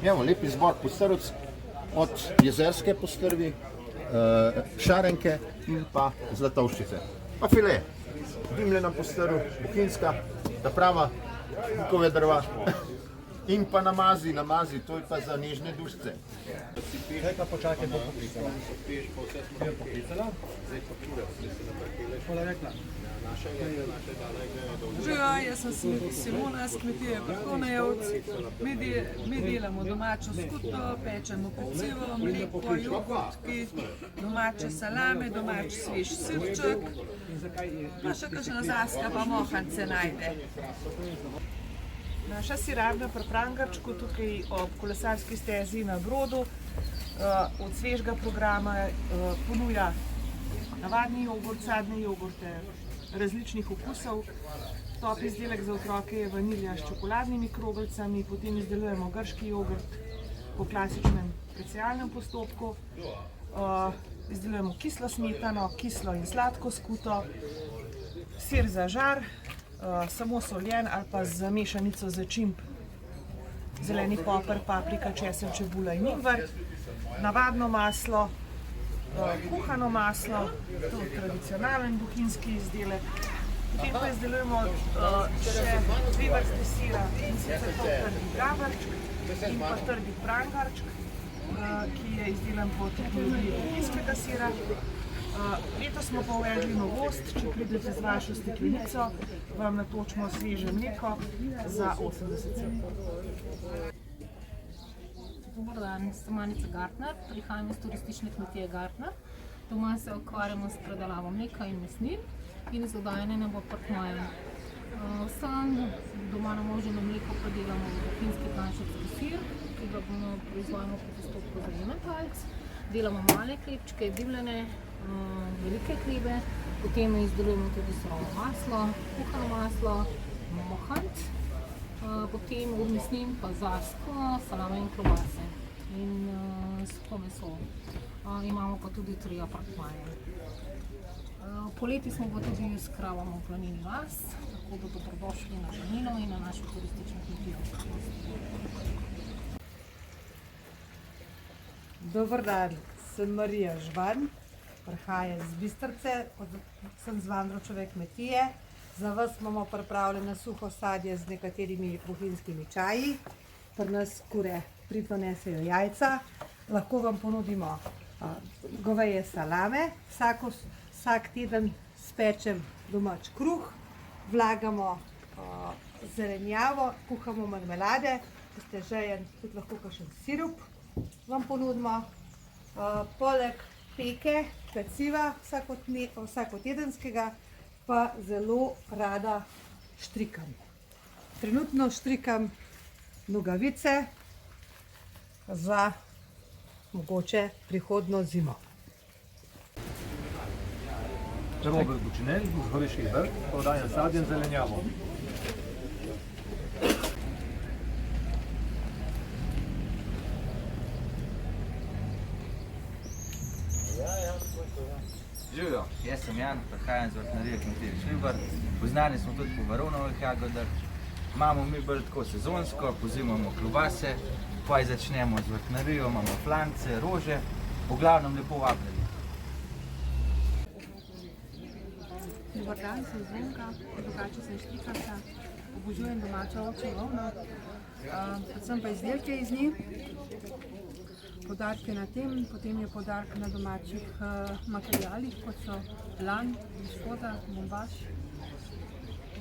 Imamo lep izbor postrvc, od jezerske postrvi, šarenke in pa zlatovščice. Pa file, dimljena postrv, bohinjska, ta prava, bukove drva. In pa namazi, to je pa za nežne dušce. Zdaj pa počakaj, bo poklicala. Je poklicala? Hvala rekla. Živijo, jaz sem Simona s kmetije Vrhovnejevc. Mi delamo domačo skuto, pečemo pecivo, mleko, jogurtki, domače salame, domač svež sirček, pa še kakšna zaska pa mohance najde. Naša sirarna pri Prangarčku, tukaj ob kolesarski stezi na Brodu, od svežega programa ponuja navadni jogurt, sadne jogurte, različnih okusov. Top izdelek za otroke je vanilja s čokoladnimi kroglicami, potem izdelujemo grški jogurt po klasičnem specialnem postopku. Izdelujemo kislo smetano, kislo in sladko skuto, sir za žar, samo soljen ali pa z mešanico začimb, zeleni poper, paprika, česen, čebula in ingver, navadno maslo, kuhano maslo, to je tradicionalen bohinjski izdelek. Potem pa izdelujemo še dve vrste sira, in sicer to trdi gavrčk in pa trdi prangarčk, ki je izdelan po tehnologiji bohinjskega sira. Letos smo pa uvedli novost, če pridete z vašo steklenico, vam natočimo sveže mleko za 80 centov. Dobar dan, sem Anica Gartner, prihajam iz turistične kmetije Gartner. Doma se ukvarjamo s predelavo mleka in mesnin in z dodajanjem apartmajev. Sam doma namoženo mleko predelamo v bohinjski planšarski sir, ki ga bomo proizvajamo po postopku za Emmentalc. Delamo male hlebčke, dimljene, velike hlebe, potem izdelujemo tudi surovo maslo, kuhano maslo, mohant, potem od mesnin pa zasko, salame in klobase in suho meso. Imamo pa tudi 3 apartmaje. Poleti smo pa tudi s kravama v Planini vas, tako da dobrodošli na Žanino in na našo turistično kmetijo. Dobar dan, sem Marija Žvan, prihajam iz Bistrice, sem z Vandročeve kmetije. Za vas imamo pripravljeno suho sadje z nekaterimi bohinjskimi čaji. Pri nas kure priponesejo jajca. Lahko vam ponudimo goveje salame. Vsak teden spečem domač kruh, vlagamo zelenjavo, kuhamo marmelade, če ste žejen, tudi lahko kakšen sirup vam ponudimo. Poleg peke, peciva vsakotedenskega, pa zelo rada štrikam. Trenutno štrikam nogavice za mogoče prihodnjo zimo. Robert Bučinel, iz Goriških Brd, prodajam sadje in zelenjavo. Živijo, jaz sem Jan, prihajam iz vrtnarije kmetije Šljibar. Poznani smo tudi po baronovih jagodah. Imamo mi bolj tako sezonsko, pozimamo klobase, pa začnemo z vrtnarijo, imamo flance, rože, v glavnem lepo vabljeni. Dobar dan, sem Zvenka, drugače sem Štrikarka, obožujem domačo ovčjo volno, predvsem pa izdelke iz njih. Podarke na tem, potem je podarek na domačih materialih, kot so lan, škoda, bombaž.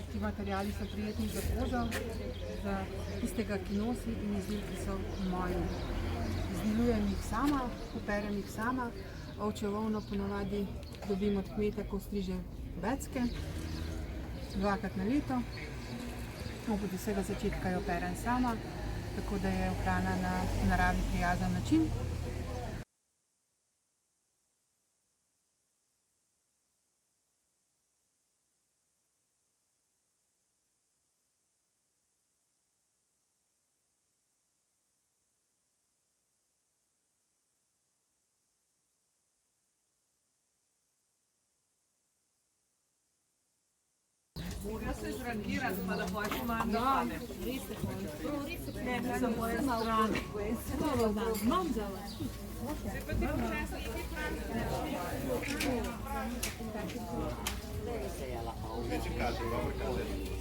Ti materiali so prijetni za kožo, za tistega, ki nosi, in izdelki so moji. Izdelujem jih sama, operem jih sama. Ovčjo volno ponavadi dobim od kmeta, ko striže becke, 2-krat na leto. Od vsega začetka jo operem sama, tako da je hrana na naravi prijazen način. Morajo se zrangirati, pa da hoče manj da pane. Res je fajn. Prav res je Ne, fajn. samo moje strani. Dobar dan, imam za vas. Zdaj pa ti počasi iti Kaže, dobro kaže.